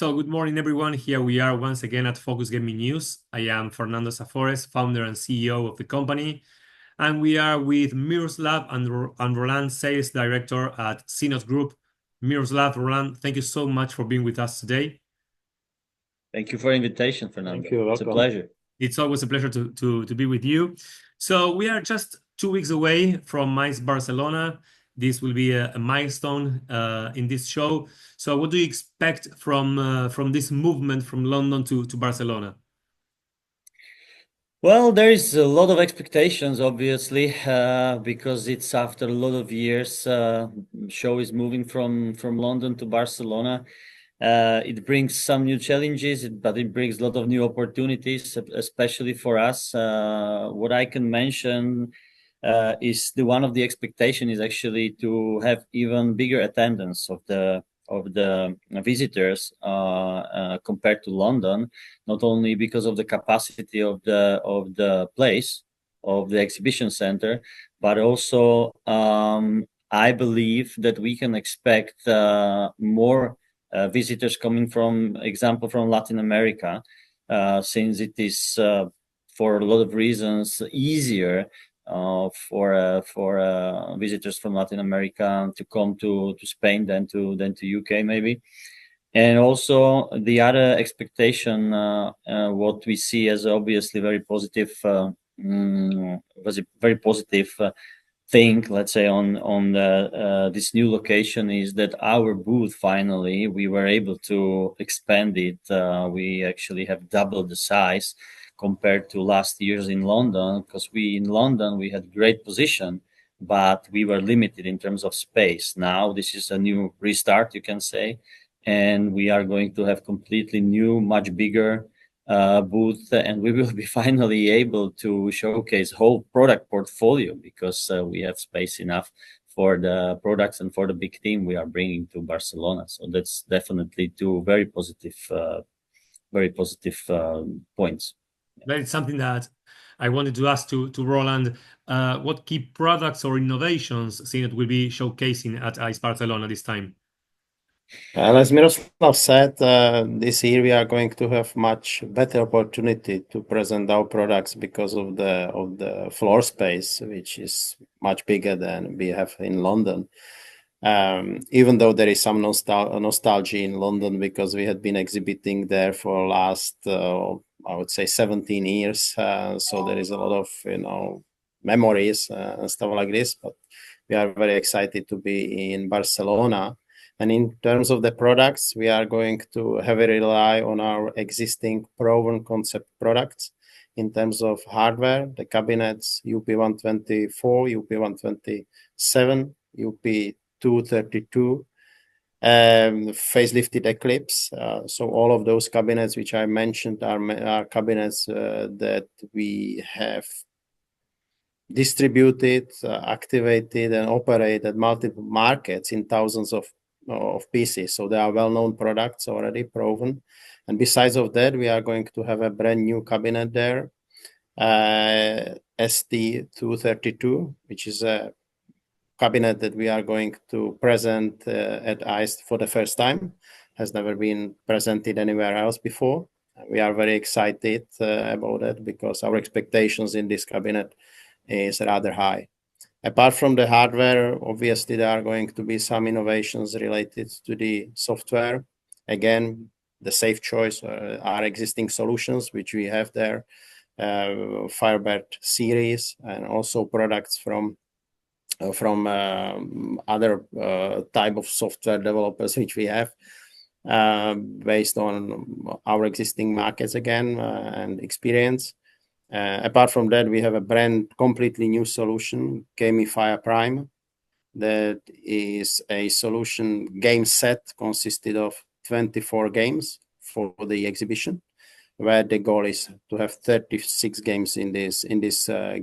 So good morning, everyone. Here we are once again at Focus Gaming News. I am Fernando Safores, founder and CEO of the company. And we are with Miroslav and Roland, sales director at Synot Group. Miroslav, Roland, thank you so much for being with us today. Thank you for the invitation, Fernando. Thank you. It's a pleasure. It's always a pleasure to be with you. So we are just 2 weeks away from ICE Barcelona. This will be a milestone in this show. So what do you expect from this movement from London to Barcelona? Well, there is a lot of expectations, obviously, because it's after a lot of years. Show is moving from London to Barcelona. It brings some new challenges, but it brings a lot of new opportunities, especially for us. What I can mention is one of the expectation is actually to have even bigger attendance of the visitors compared to London, not only because of the capacity of the place of the exhibition center, but also I believe that we can expect more visitors coming from Latin America, since it is for a lot of reasons easier for visitors from Latin America to come to Spain than to UK maybe. And also the other expectation, what we see as obviously very positive, was a very positive thing, let's say, on this new location is that our booth, finally, we were able to expand it. We actually have doubled the size compared to last year's in London, because in London we had great position, but we were limited in terms of space. Now this is a new restart, you can say, and we are going to have completely new, much bigger booth, and we will be finally able to showcase whole product portfolio, because we have space enough for the products and for the big team we are bringing to Barcelona. So that's definitely two very positive points. That is something that I wanted to ask to Roland. What key products or innovations Synot will be showcasing at ICE Barcelona this time? As Miroslav said, this year we are going to have much better opportunity to present our products because of the floor space, which is much bigger than we have in London. Even though there is some nostalgia in London, because we had been exhibiting there for last, I would say 17 years. So there is a lot of, memories and stuff like this, but we are very excited to be in Barcelona. And in terms of the products, we are going to heavily rely on our existing proven concept products. In terms of hardware, the cabinets UP124, UP127, UP232, facelifted Eclipse. So all of those cabinets which I mentioned are cabinets that we have distributed, activated, and operated multiple markets in thousands of pieces. So they are well-known products, already proven. And besides of that, we are going to have a brand new cabinet there, ST232, which is a cabinet that we are going to present at ICE for the first time. Has never been presented anywhere else before. We are very excited about it, because our expectations in this cabinet is rather high. Apart from the hardware, obviously there are going to be some innovations related to the software. Again, the safe choice are existing solutions which we have there, Firebird series, and also products from other type of software developers which we have, based on our existing markets again and experience. Apart from that, we have a completely new solution, Gamifier Prime. That is a solution game set consisted of 24 games for the exhibition, where the goal is to have 36 games in this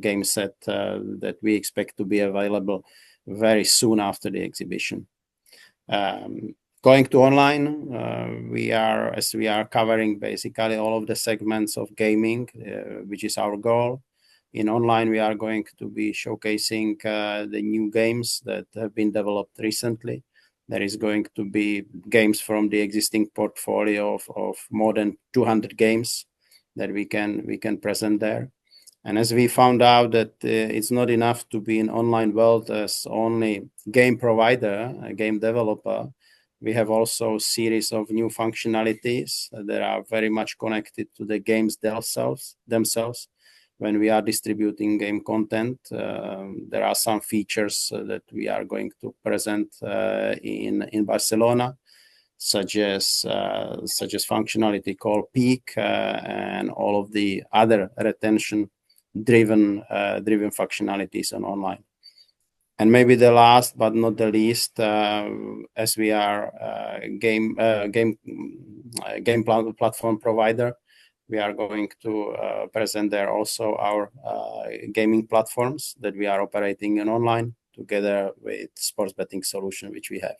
game set that we expect to be available very soon after the exhibition. Going to online, we are covering basically all of the segments of gaming, which is our goal. In online, we are going to be showcasing the new games that have been developed recently. There is going to be games from the existing portfolio of more than 200 games that we can present there. And as we found out that it's not enough to be in online world as only game provider, a game developer, we have also a series of new functionalities that are very much connected to the games themselves. When we are distributing game content, there are some features that we are going to present in Barcelona, such as functionality called Peak and all of the other retention driven functionalities on online. And maybe the last but not the least, as we are game platform provider, we are going to present there also our gaming platforms that we are operating in online together with sports betting solution which we have.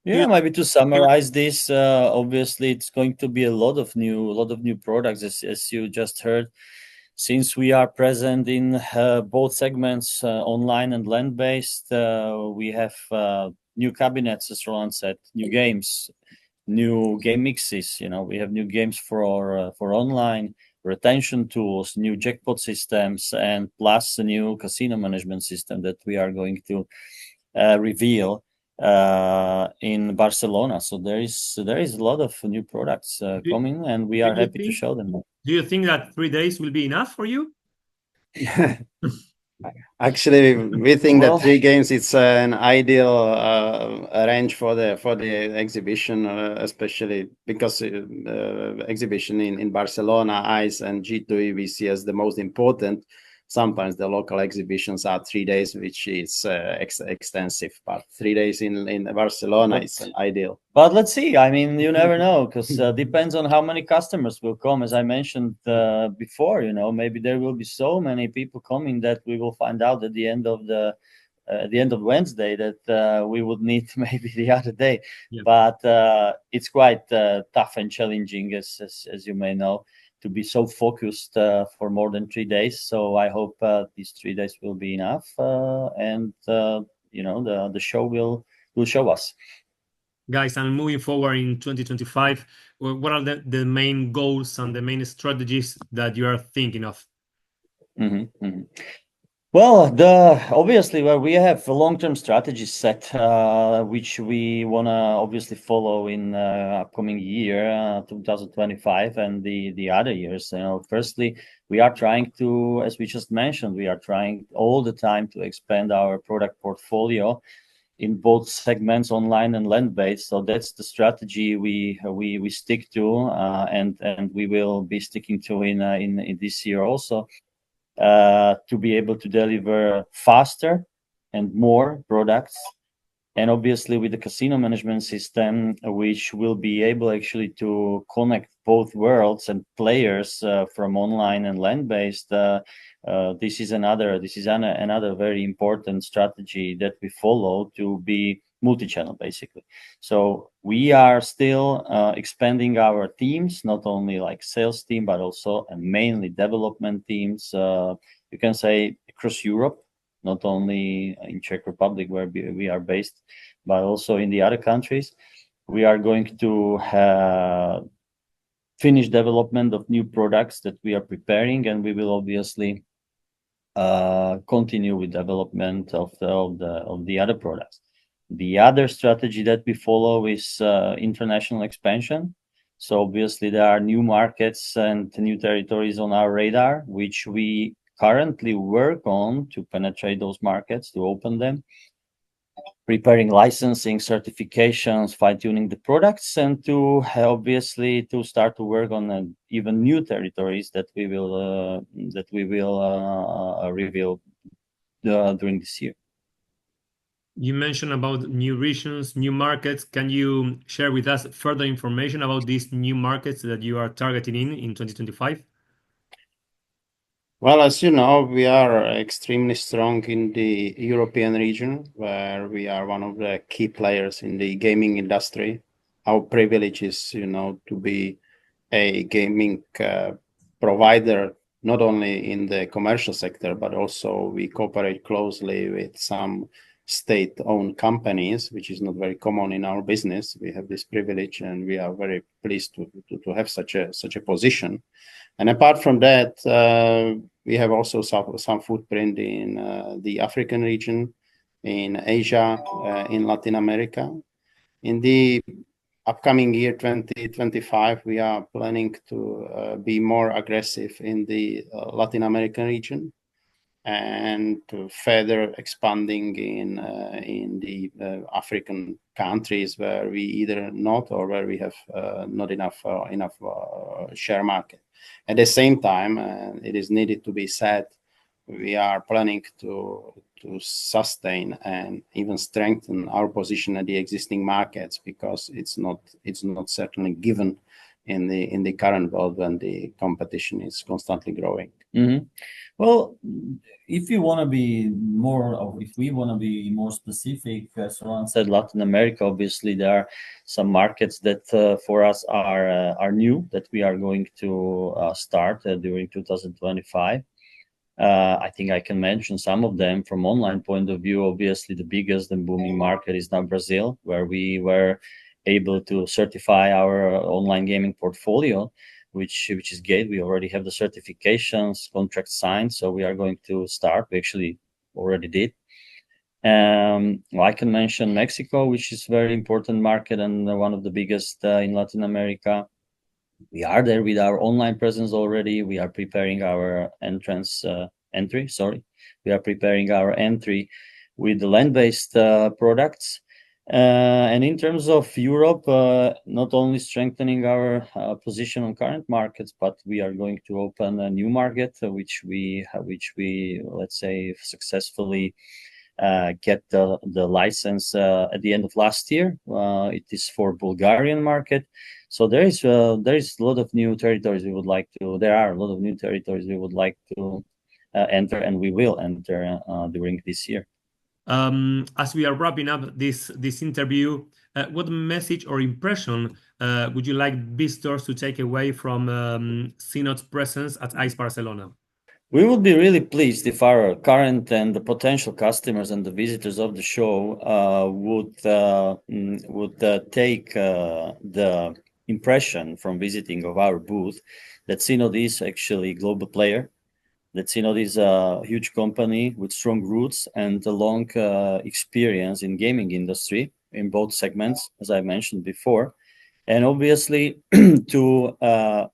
Yeah, maybe to summarize this, obviously it's going to be a lot of new products, as you just heard. Since we are present in both segments, online and land-based, we have new cabinets, as Roland said, new games, new game mixes. We have new games for online, retention tools, new jackpot systems, and plus a new casino management system that we are going to reveal in Barcelona. So there is a lot of new products coming, and we are happy to show them. Do you think that 3 days will be enough for you? Actually, we think that 3 games it's an ideal range for the exhibition, especially because exhibition in Barcelona, ICE and G2E we see as the most important. Sometimes the local exhibitions are 3 days, which is extensive, but 3 days in Barcelona is ideal. But let's see. I mean, you never know, because depends on how many customers will come. As I mentioned before, maybe there will be so many people coming that we will find out at the end of Wednesday that we would need maybe the other day. Yeah. But it's quite tough and challenging, as you may know, to be so focused for more than 3 days. So I hope these 3 days will be enough, and the show will show us. Guys, and moving forward in 2025, what are the main goals and the main strategies that you are thinking of? Well, obviously, we have a long-term strategy set, which we want to obviously follow in upcoming year, 2025, and the other years. Firstly, we are trying to, as we just mentioned, we are trying all the time to expand our product portfolio in both segments, online and land-based. So that's the strategy we stick to, and we will be sticking to in this year also. To be able to deliver faster and more products, and obviously with the casino management system, which will be able actually to connect both worlds and players from online and land-based. This is another very important strategy that we follow to be multi-channel, basically. So we are still expanding our teams, not only like sales team, but also and mainly development teams. You can say across Europe, not only in Czech Republic where we are based, but also in the other countries. We are going to finish development of new products that we are preparing, and we will obviously continue with development of the other products. The other strategy that we follow is international expansion. So obviously there are new markets and new territories on our radar, which we currently work on to penetrate those markets, to open them, preparing licensing, certifications, fine-tuning the products, and to obviously to start to work on even new territories that we will reveal during this year. You mentioned about new regions, new markets. Can you share with us further information about these new markets that you are targeting in 2025? Well, as you know, we are extremely strong in the European region, where we are one of the key players in the gaming industry. Our privilege is, to be a gaming provider, not only in the commercial sector, but also we cooperate closely with some state-owned companies, which is not very common in our business. We have this privilege, and we are very pleased to have such a position. And apart from that, we have also some footprint in the African region, in Asia, in Latin America. In the upcoming year 2025, we are planning to be more aggressive in the Latin American region, and to further expanding in the African countries where we either not or where we have not enough share market. At the same time, it is needed to be said, we are planning to sustain and even strengthen our position at the existing markets, because it's not certainly given in the current world when the competition is constantly growing. Mm-hmm. Well, if we want to be more specific, as Roland said, Latin America, obviously there are some markets that for us are new, that we are going to start during 2025. I think I can mention some of them from online point of view. Obviously, the biggest and booming market is now Brazil, where we were able to certify our online gaming portfolio, which is great. We already have the certifications, contracts signed, so we are going to start. We actually already did. I can mention Mexico, which is a very important market and one of the biggest in Latin America. We are there with our online presence already. We are preparing our entry. We are preparing our entry with the land-based products. And in terms of Europe, not only strengthening our position on current markets, but we are going to open a new market, which we let's say successfully get the license at the end of last year. It is for Bulgarian market. So there is a lot of new territories we would like to. There are a lot of new territories we would like to enter, and we will enter during this year. As we are wrapping up this interview, what message or impression would you like visitors to take away from Synot's presence at ICE Barcelona? We would be really pleased if our current and the potential customers and the visitors of the show would take the impression from visiting of our booth that Synot is actually a global player, that Synot is a huge company with strong roots and a long experience in gaming industry in both segments, as I mentioned before. And obviously, the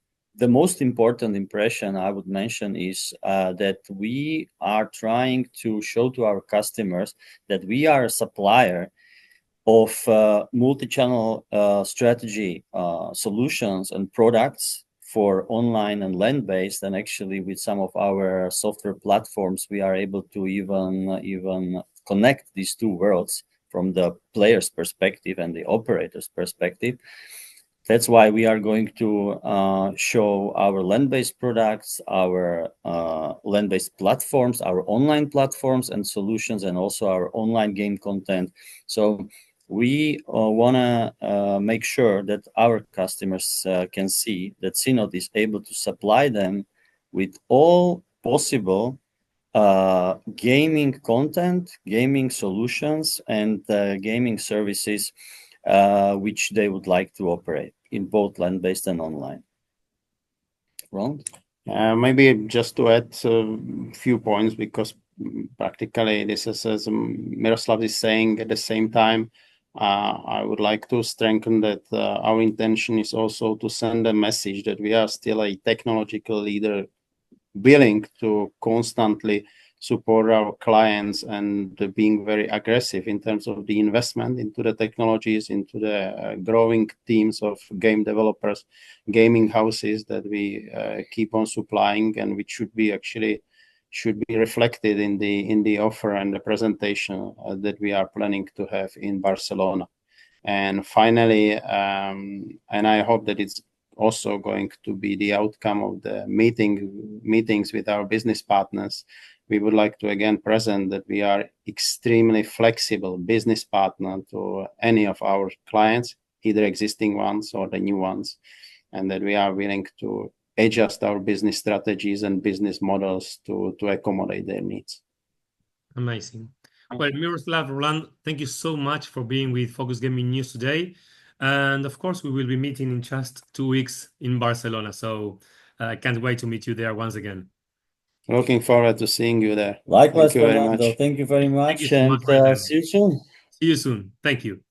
most important impression I would mention is that we are trying to show to our customers that we are a supplier of multi-channel strategy solutions and products for online and land-based, and actually with some of our software platforms, we are able to even connect these two worlds from the player's perspective and the operator's perspective. That's why we are going to show our land-based products, our land-based platforms, our online platforms and solutions, and also our online game content. So we want to make sure that our customers can see that Synot is able to supply them with all possible gaming content, gaming solutions, and gaming services which they would like to operate in both land-based and online. Roland? Maybe just to add a few points, because practically this is, as Miroslav is saying, at the same time, I would like to strengthen that our intention is also to send a message that we are still a technological leader, willing to constantly support our clients and being very aggressive in terms of the investment into the technologies, into the growing teams of game developers, gaming houses that we keep on supplying, and which should be reflected in the offer and the presentation that we are planning to have in Barcelona. And finally, and I hope that it's also going to be the outcome of the meetings with our business partners, we would like to again present that we are extremely flexible business partner to any of our clients, either existing ones or the new ones, and that we are willing to adjust our business strategies and business models to accommodate their needs. Amazing. Well, Miroslav, Roland, thank you so much for being with Focus Gaming News today. And of course, we will be meeting in just 2 weeks in Barcelona. So I can't wait to meet you there once again. Looking forward to seeing you there. Likewise, Thank you very Fernando. much. Thank you very Thank you much, so and much for your time. see you soon. See you soon. Thank you.